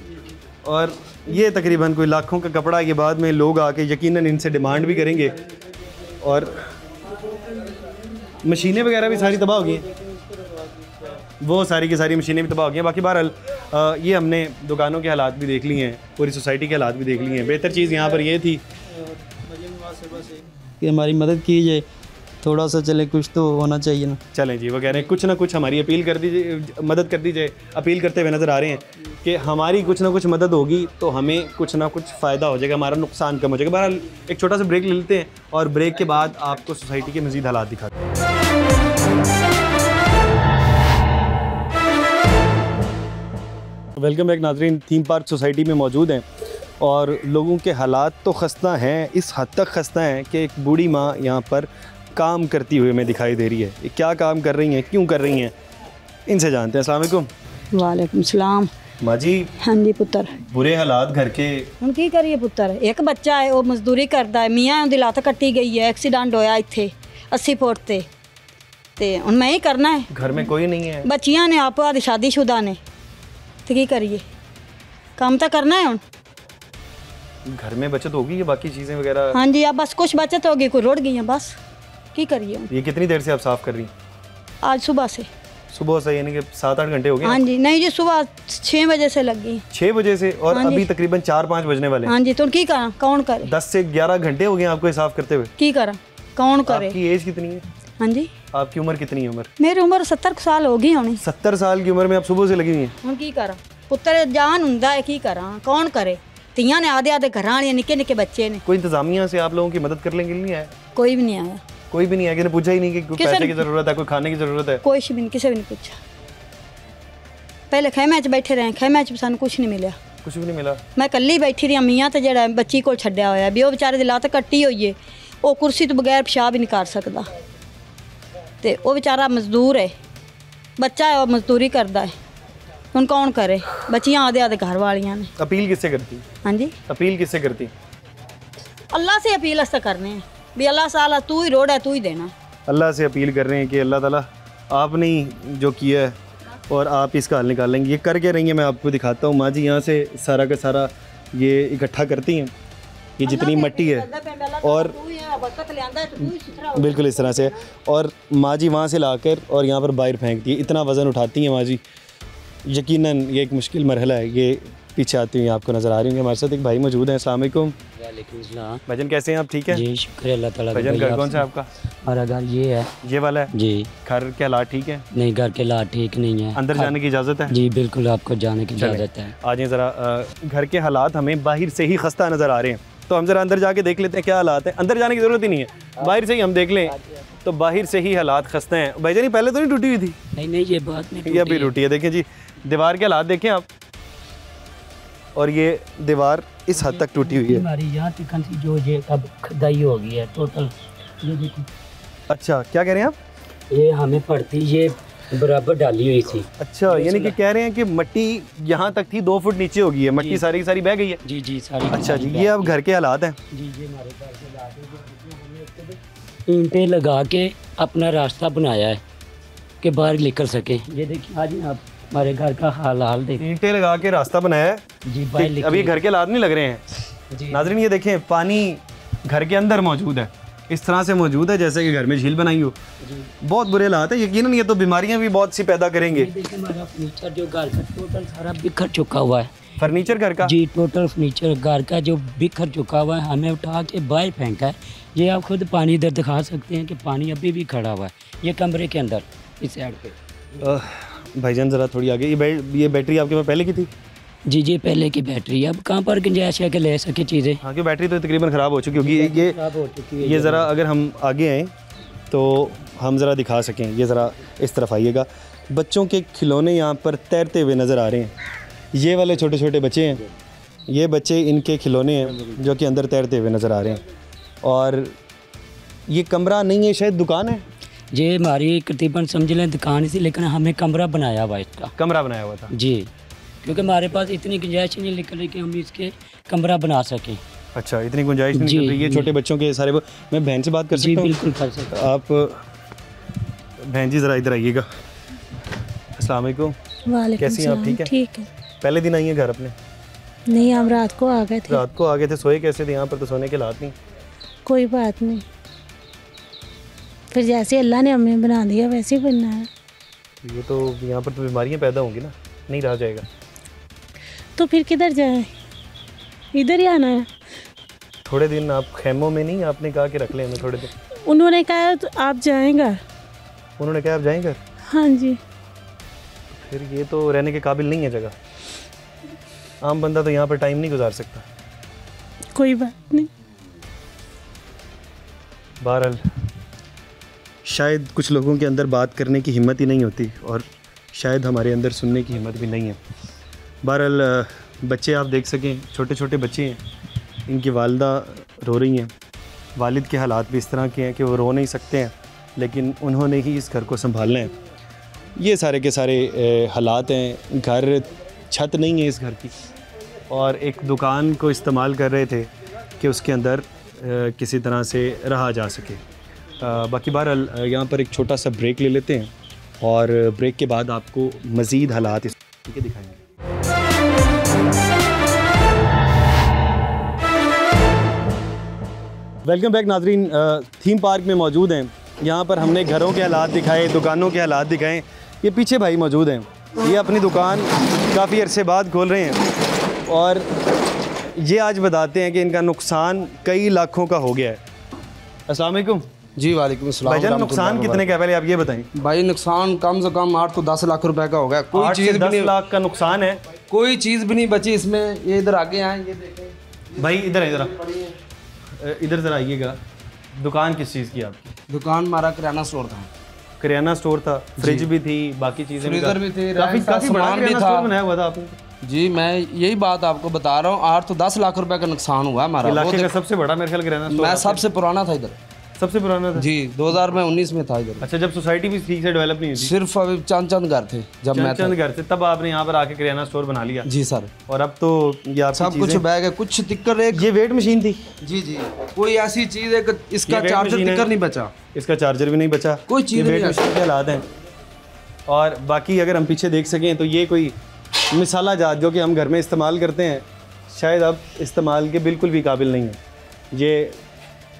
और ये तकरीबन कोई लाखों का कपड़ा, ये बाद में लोग आके यकीनन इनसे डिमांड भी करेंगे, और मशीनें वगैरह भी सारी तबाह हो गई हैं, वो सारी की सारी मशीनें भी तबाह हो गई हैं। बाकी बहरहाल ये हमने दुकानों के हालात भी देख लिए हैं, पूरी सोसाइटी के हालात भी देख लिए हैं। बेहतर चीज़ यहाँ पर ये थी कि हमारी मदद की जाए, थोड़ा सा चले, कुछ तो होना चाहिए ना। चलें जी, वो कह रहे हैं कुछ ना कुछ हमारी अपील कर दीजिए, मदद कर दीजिए। अपील करते हुए नज़र आ रहे हैं कि हमारी कुछ ना कुछ मदद होगी तो हमें कुछ ना कुछ फ़ायदा हो जाएगा, हमारा नुकसान कम हो जाएगा। बहरहाल एक छोटा सा ब्रेक ले लेते हैं, और ब्रेक के बाद आपको सोसाइटी के मज़ीद हालात दिखाते हैं। वेलकम बैक नाज़रीन, थीम पार्क सोसाइटी में मौजूद हैं, और लोगों के हालात तो खस्ता हैं, इस हद तक खस्ता हैं कि एक बूढ़ी माँ यहाँ पर काम करती हुई हमें दिखाई दे रही है। ये क्या काम कर रही हैं, क्यों कर रही हैं, इनसे जानते हैं। अस्सलाम वालेकुम। वालेकुम सलाम। माँ जी, हाँ जी पुत्र, बुरे हालात घर के। ਹੁਣ ਕੀ ਕਰੀਏ ਪੁੱਤਰ, ਇੱਕ ਬੱਚਾ ਹੈ ਉਹ ਮਜ਼ਦੂਰੀ ਕਰਦਾ ਹੈ, ਮੀਆਂ ਉਹਦੀ ਲੱਤ ਕੱਟੀ ਗਈ ਹੈ, ਐਕਸੀਡੈਂਟ ਹੋਇਆ ਇੱਥੇ 80 ਫੁੱਟ ਤੇ ਹੁਣ ਮੈਂ ਹੀ ਕਰਨਾ ਹੈ। घर में कोई नहीं है, ਬੱਚੀਆਂ ਨੇ ਆਪੋ ਆਦੀ शादीशुदा ने, तो की करिए, काम तो करना है। घर में बचत होगी या बाकी चीज़ें वगैरह? हाँ जी, अब बस कुछ बचत होगी, कोई रुड़ गई है, बस की करिए। ये कितनी देर से आप साफ़ कर रही हैं? आज सुबह से। सुबह से यानी कि 7-8 घंटे हो गए? हाँ जी, नहीं जी, सुबह 6 बजे से लग गई। 6 बजे से, और हाँ अभी तकरीबन 4-5 बजने वाले हैं। हाँ जी, तो की करा, कौन करे? 10 से 11 घंटे हो गए आपको ये साफ़ करते हुए। की करा, कौन करे? आपकी एज कितनी है? हाँ जी, आपकी उम्र कितनी है? उम्र मेरी उम्र 70 साल हो गई होनी। 70 साल की उम्र में आप सुबह से लगी हुई हैं? ਹੁਣ ਕੀ ਕਰਾਂ ਪੁੱਤਰ, ਜਾਨ ਹੁੰਦਾ ਹੈ, ਕੀ ਕਰਾਂ, ਕੌਣ ਕਰੇ? ਧੀਆਂ ਨੇ ਆਦੇ ਆਦੇ ਘਰਾਂ ਵਾਲੀਆਂ, ਨਿੱਕੇ निक्के बच्चे ने। कोई इंतजामिया से आप लोगों की मदद करने के लिए नहीं आया? कोई भी नहीं आया। कोई भी नहीं आया? किसी ने पूछा ही नहीं कि कोई पैसे की ज़रूरत है, कोई खाने की ज़रूरत है? कोई भी नहीं, किसी भी नहीं पूछा। पहले खेमे च बैठे रहे, खेमे च सानू कुछ नहीं मिला। कुछ भी नहीं मिला? मैं कल्ली बैठी रही, मियाँ तो जरा बच्ची को छड्या होया भी, वो बेचारे दी लत्त कट्टी हुई है, वो कुर्सी तो बगैर पेशाब ही नहीं कर सकता, तो वो बेचारा मजदूर है, बच्चा है वो मजदूरी करता है, ਹੁਣ कौन करे? बच्चियाँ आधे आधे घर वालियाँ ने। अपील किससे करती? हाँ जी, अपील किससे करती? अल्लाह से अपील ऐसा करने हैं भी अल्लाह साला तू ही रोड है, तू ही देना। अल्लाह से अपील कर रहे हैं कि अल्लाह ताला आपने ही जो किया है और आप इसका हल निकाल लेंगे। ये कर के रही हैं, मैं आपको दिखाता हूँ। माँ जी यहाँ से सारा का सारा ये इकट्ठा करती हैं, ये जितनी मिट्टी है, और बिल्कुल इस तरह से, और माँ जी वहाँ से लाकर और यहाँ पर बाहर फेंकती है। इतना वज़न उठाती हैं माँ जी, यकीनन ये एक मुश्किल मरहला है। ये पीछे आती हुई आपको नज़र आ रही होंगी। हमारे साथ एक भाई मौजूद हैं। अस्सलाम वालेकुम। वालेकुम सलाम। भजन कैसे हैं आप? ठीक है जी, शुक्र अल्लाह ताला। भजन घर कौन सा है आपका? हमारा घर ये है। ये वाला है जी। घर के हालात ठीक है? नहीं, घर के हालात ठीक नहीं है। अंदर जाने की इजाज़त है? जी बिल्कुल, आपको जाने की इजाज़त है। आ जाइए ज़रा। घर के हालात हमें बाहर से ही खस्ता नज़र आ रहे हैं, तो हम ज़रा अंदर जाके देख लेते हैं क्या हालात हैं। अंदर जाने की ज़रूरत ही नहीं है, बाहर से ही हम देख लें तो बाहर से ही हालात खस्ते हैं। भाई जानी पहले तो नहीं टूटी हुई थी? नहीं, ये बात नहीं, ये अभी टूटी है। देखें जी, दीवार के हालात देखें आप, और ये दीवार इस हद तक टूटी हुई है। हमारी यहाँ तक जो ये अब खुदाई हो गई है टोटल, ये देखो। अच्छा, क्या कह रहे हैं आप? ये हमें पड़ती ये बराबर डाली हुई थी। अच्छा, यानी कि कह रहे हैं कि मिट्टी यहाँ तक थी, 2 फुट नीचे हो गई है, मिट्टी सारी की सारी बह गई है। जी जी सारी। अच्छा जी, ये अब घर के हालात हैं। जी जी हमारे घर के हालात हैं। ईंटें लगा के अपना रास्ता बनाया है कि बाहर निकल सके। ये देखिए आज आप हमारे घर का हाल देखिए। ईंटें लगा के रास्ता बनाया है जी, बाहर अभी घर के हालात नहीं लग रहे हैं। नाज़रीन ये देखें, पानी घर के अंदर मौजूद है, इस तरह से मौजूद है जैसे कि घर में झील बनाई हो। बहुत बुरे हालात है, यकीनन ये तो बीमारियां भी बहुत सी पैदा करेंगे। देखिए हमारा फर्नीचर जो घर का टोटल सारा बिखर चुका हुआ है। फर्नीचर घर का? जी, टोटल फर्नीचर घर का जो बिखर चुका हुआ है, हमें उठा के बाहर फेंका है। ये आप खुद पानी इधर दिखा सकते हैं कि पानी अभी भी खड़ा हुआ है ये कमरे के अंदर इस साइड पे। भाईजान ज़रा थोड़ी आगे, ये बैटरी आपके पास पहले की थी? जी जी पहले की बैटरी, अब कहाँ पर गुंजाइश है कि ले सके चीज़ें। हाँ, कि बैटरी तो तकरीबन ख़राब हो चुकी होगी। ये ज़रा अगर हम आगे आएँ तो हम ज़रा दिखा सकें। ये ज़रा इस तरफ आइएगा। बच्चों के खिलौने यहाँ पर तैरते हुए नज़र आ रहे हैं। ये वाले छोटे छोटे बच्चे हैं, ये बच्चे इनके खिलौने हैं जो कि अंदर तैरते हुए नज़र आ रहे हैं। और ये कमरा नहीं है, शायद दुकान है। ये हमारी तकरीबन समझ लें दुकान थी, लेकिन हमने कमरा बनाया हुआ इसका। कमरा बनाया हुआ था जी, क्योंकि हमारे पास इतनी गुंजाइश नहीं निकल रही कि हम इसके कमरा बना सकें। अच्छा, इतनी गुंजाइश नहीं निकल रही। ये छोटे बच्चों के सारे मैं बहन से बात कर सकता हूँ? बिल्कुल कर सकते हैं आप। बहन जी ज़रा इधर आइएगा। अस्सलाम वालेकुम। कैसी हैं आप? ठीक है। ठीक है। पहले दिन आई हैं घर अपने? नहीं, हम रात को आ गए थे। रात को आ गए थे? सोए कैसे थे? यहाँ पर तो सोने के हालात नहीं। कोई बात नहीं, फिर जैसे अल्लाह ने हमें बना दिया वैसे ही बनना है। ये तो यहाँ पर तो बीमारियाँ पैदा होंगी ना, नहीं रहा जाएगा। तो फिर किधर जाए? इधर ही आना है। थोड़े दिन आप खैमों में नहीं, आपने कहा कि रख लें हमें थोड़े दिन। उन्होंने कहा तो आप जाएंगे। उन्होंने कहा आप जाएंगे? हाँ जी। फिर ये तो रहने के काबिल नहीं है जगह। आम बंदा तो यहाँ पर टाइम नहीं गुजार सकता। कोई बात नहीं। बहरहाल शायद कुछ लोगों के अंदर बात करने की हिम्मत ही नहीं होती, और शायद हमारे अंदर सुनने की हिम्मत भी नहीं है। बहरहाल बच्चे आप देख सकें, छोटे छोटे बच्चे हैं, इनकी वालिदा रो रही हैं। वालिद के हालात भी इस तरह के हैं कि वो रो नहीं सकते हैं, लेकिन उन्होंने ही इस घर को संभालना है। ये सारे के सारे हालात हैं। घर, छत नहीं है इस घर की, और एक दुकान को इस्तेमाल कर रहे थे कि उसके अंदर किसी तरह से रहा जा सके। बाकी बहरहाल यहाँ पर एक छोटा सा ब्रेक ले लेते हैं, और ब्रेक के बाद आपको मज़ीद हालात इस के दिखाएंगे। वेलकम बैक नाजरीन। थीम पार्क में मौजूद हैं। यहाँ पर हमने घरों के हालात दिखाए, दुकानों के हालात दिखाए। ये पीछे भाई मौजूद हैं, ये अपनी दुकान काफ़ी अरसे बाद खोल रहे हैं, और ये आज बताते हैं कि इनका नुकसान कई लाखों का हो गया है। अस्सलाम वालेकुम। जी वालेकुम अस्सलाम। भाईजान नुकसान कितने का है पहले आप ये बताएं। भाई नुकसान कम से कम 8 तो 10 लाख रुपए का होगा। कोई चीज़ भी 10 लाख का नुकसान है, कोई चीज़ भी नहीं बची इसमें। ये इधर आगे आए, ये देखें भाई, इधर ज़रा आइएगा। दुकान किस चीज़ की आपकी? दुकान हमारा किराना स्टोर था। किराना स्टोर था, फ्रिज भी थी, बाकी चीज़ें भी फ्रीजर भी थे, काफ़ी बड़ा किराना स्टोर बनाया हुआ था आपने। जी मैं यही बात आपको बता रहा हूँ। 8 तो 10 लाख रुपए का नुकसान हुआ हमारा। इलाके का सबसे बड़ा मेरे ख्याल किराना स्टोर। मैं सबसे पुराना था इधर। सबसे पुराना था? जी 2019 में था इधर। अच्छा, जब सोसाइटी भी ठीक से डेवलप नहीं हुई थी? सिर्फ अभी चंद घर थे जब मैं चंद घर थे, तब आपने यहाँ पर आके किराना स्टोर बना लिया? जी सर। और अब तो ये आप सब कुछ बैग है, कुछ टिक्कर है। ये वेट मशीन थी? जी जी। कोई ऐसी चीज़ है कि इसका चार्जर टिक्कर नहीं बचा। इसका चार्जर भी नहीं बचा, कोई चीज़ नहीं। वेट मशीन के हालात हैं। और बाकी अगर हम पीछे देख सकें तो ये कोई मिसाला जात जो कि हम घर में इस्तेमाल करते हैं, शायद अब इस्तेमाल के बिल्कुल भी काबिल नहीं है। ये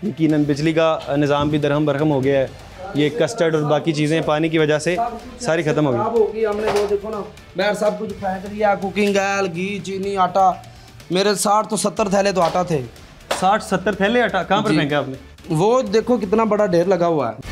यकीनन बिजली का निज़ाम भी दरहम बरहम हो गया है। ये कस्टर्ड और बाकी चीज़ें पानी की वजह से सारी ख़त्म हो गई। हमने वो देखो ना बैठ सब कुछ फेंक दिया, कुकिंग ऑयल, घी, चीनी, आटा। मेरे 60 तो 70 थैले तो आटा थे। 60-70 थैले आटा कहाँ पर फेंका आपने? वो देखो कितना बड़ा ढेर लगा हुआ है।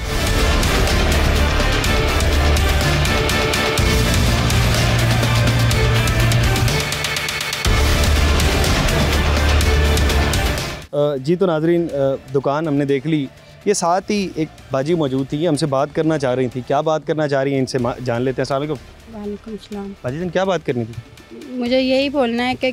जी तो नाजरीन, दुकान हमने देख ली। ये साथ ही एक बाजी मौजूद थी, हमसे बात करना चाह रही थी। क्या बात करना चाह रही हैं, इनसे जान लेते हैं। अस्सलाम वालेकुम। वालेकुम सलाम। बाजी जान क्या बात करनी थी? मुझे यही बोलना है कि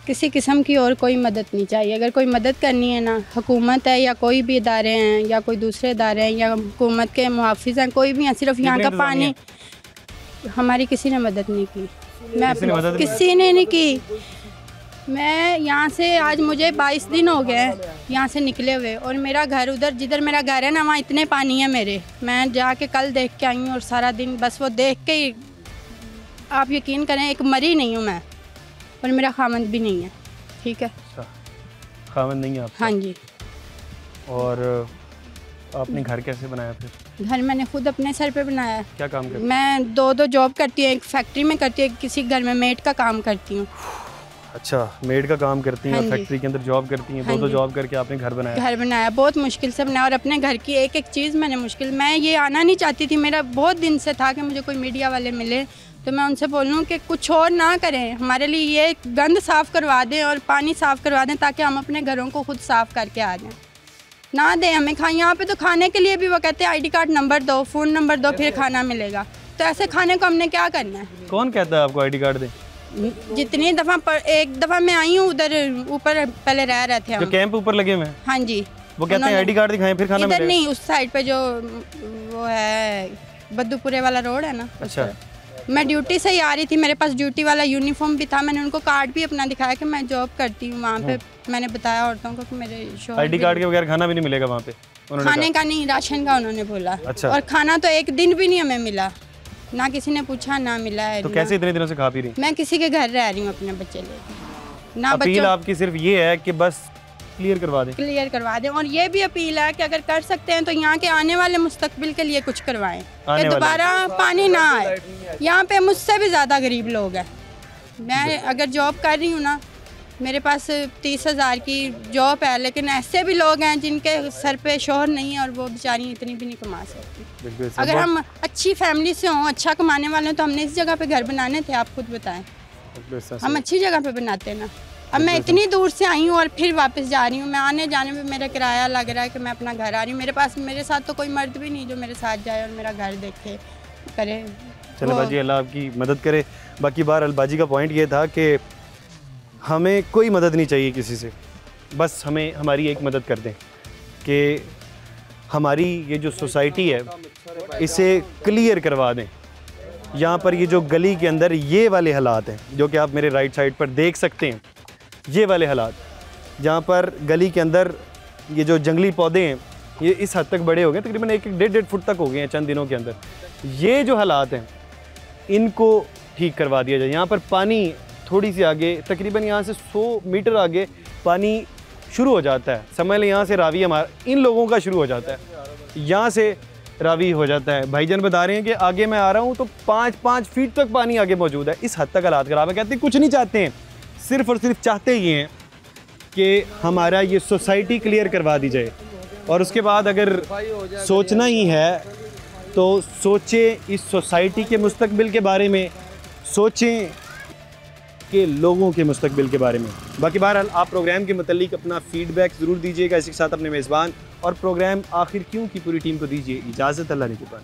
किसी किस्म की और कोई मदद नहीं चाहिए। अगर कोई मदद करनी है ना, हुकूमत है या कोई भी इदारे हैं या कोई दूसरे इदारे हैं या हुकूमत के मुहाफिज हैं, कोई भी हैं, सिर्फ यहाँ का पानी, हमारी किसी ने मदद नहीं की। मैं किसी ने नहीं की। मैं यहाँ से आज मुझे 22 दिन हो गए यहाँ से निकले हुए, और मेरा घर उधर जिधर मेरा घर है ना, वहाँ इतने पानी है मेरे। मैं जाके कल देख के आई हूँ और सारा दिन बस वो देख के ही आप यकीन करें एक मरी नहीं हूँ मैं, और मेरा खामंद भी नहीं है। ठीक है, खामंद नहीं है आपका? हाँ जी। और आपने घर कैसे बनाया फिर? घर मैंने खुद अपने सर पे बनाया। क्या काम करती? मैं दो जॉब करती हूँ, एक फैक्ट्री में करती हूँ, किसी घर में मेड का काम करती हूँ। अच्छा, मेड का काम करती हैं हाँ और फैक्ट्री के अंदर जॉब करती हैं। हाँ दो जॉब करके आपने घर बनाया? घर बनाया, बहुत मुश्किल से बनाया, और अपने घर की एक एक चीज़ मैंने मुश्किल, मैं ये आना नहीं चाहती थी। मेरा बहुत दिन से था कि मुझे कोई मीडिया वाले मिले तो मैं उनसे बोलूँ कि कुछ और ना करें, हमारे लिए ये गंद साफ़ करवा दें और पानी साफ़ करवा दें, ताकि हम अपने घरों को खुद साफ़ करके आ जाएँ। ना दें हमें खाएँ। यहाँ पे तो खाने के लिए भी वो कहते हैं ID कार्ड नंबर दो, फ़ोन नंबर दो, फिर खाना मिलेगा। तो ऐसे खाने को हमने क्या करना है? कौन कहता है आपको ID कार्ड दें? जितनी दफ़ा एक दफ़ा मैं आई हूँ उधर ऊपर, पहले रह रहे थे हम, जो कैंप ऊपर लगे हुए हैं। हाँ जी, वो कहते हैं ID कार्ड दिखाएं फिर खाना मिलेगा। इधर नहीं, उस साइड पे जो वो है बद्दूपुरे वाला रोड है ना। अच्छा। मैं ड्यूटी से ही आ रही थी, मेरे पास ड्यूटी वाला यूनिफॉर्म भी था, मैंने उनको कार्ड भी अपना दिखाया कि मैं जॉब करती हूँ वहाँ पे। मैंने बताया औरतों को कि मेरे शौहर ID कार्ड के बगैर खाना भी नहीं मिलेगा वहाँ पे? खाने का नहीं, राशन का उन्होंने बोला। अच्छा। और खाना तो एक दिन भी नहीं हमें मिला, ना किसी ने पूछा ना मिला है। तो कैसे इतने दिनों से खा पी रही? मैं किसी के घर रह रही हूँ अपने बच्चे लेके। ना अपील आपकी सिर्फ ये है कि बस क्लियर करवा दें? क्लियर करवा दें। और ये भी अपील है कि अगर कर सकते हैं तो यहाँ के आने वाले मुस्तकबिल के लिए कुछ करवाएं कि दोबारा पानी ना आए। यहाँ पे मुझसे भी ज़्यादा गरीब लोग हैं। मैं अगर जॉब कर रही हूँ ना, मेरे पास 30,000 की जॉब है, लेकिन ऐसे भी लोग हैं जिनके सर पे शोहर नहीं है और वो बेचारी इतनी भी नहीं कमा सकती। अगर हम अच्छी फैमिली से हों, अच्छा कमाने वाले हों, तो हमने इस जगह पे घर बनाने थे। आप खुद बताएं, हम अच्छी जगह पे बनाते ना। अब मैं इतनी दूर से आई हूँ और फिर वापस जा रही हूँ। मैं आने जाने में मेरा किराया लग रहा है कि मैं अपना घर आ रही हूँ। मेरे साथ तो कोई मर्द भी नहीं जो मेरे साथ जाए और मेरा घर देखे करे। चले बाजी, अल्लाह आपकी मदद करे। बाकी बार अलबाजी का पॉइंट ये था कि हमें कोई मदद नहीं चाहिए किसी से, बस हमें हमारी एक मदद कर दें कि हमारी ये जो सोसाइटी है इसे क्लियर करवा दें। यहाँ पर ये जो गली के अंदर ये वाले हालात हैं जो कि आप मेरे राइट साइड पर देख सकते हैं, ये वाले हालात जहाँ पर गली के अंदर ये जो जंगली पौधे हैं ये इस हद तक बड़े हो गए, तकरीबन 1-1.5 फुट तक हो गए हैं चंद दिनों के अंदर। ये जो हालात हैं इनको ठीक करवा दिया जाए। यहाँ पर पानी थोड़ी सी आगे, तकरीबन यहाँ से 100 मीटर आगे पानी शुरू हो जाता है। समझ लें यहाँ से रावी हमारा इन लोगों का शुरू हो जाता है, यहाँ से रावी हो जाता है। भाईजान बता रहे हैं कि आगे मैं आ रहा हूँ तो 5-5 फीट तक पानी आगे मौजूद है। इस हद तक हालात खराब है। कहते हैं कुछ नहीं चाहते हैं, सिर्फ़ और सिर्फ चाहते ये हैं कि हमारा ये सोसाइटी क्लियर करवा दी जाए। और उसके बाद अगर सोचना ही है तो सोचें इस सोसाइटी के मुस्तकबिल के बारे में, सोचें के लोगों के मुस्तकबिल के बारे में। बाकी बहरहाल आप प्रोग्राम के मतलब अपना फ़ीडबैक ज़रूर दीजिएगा। इसी के साथ अपने मेज़बान और प्रोग्राम आखिर क्यों की पूरी टीम को दीजिए इजाज़त। अल्लाह ने के बाद।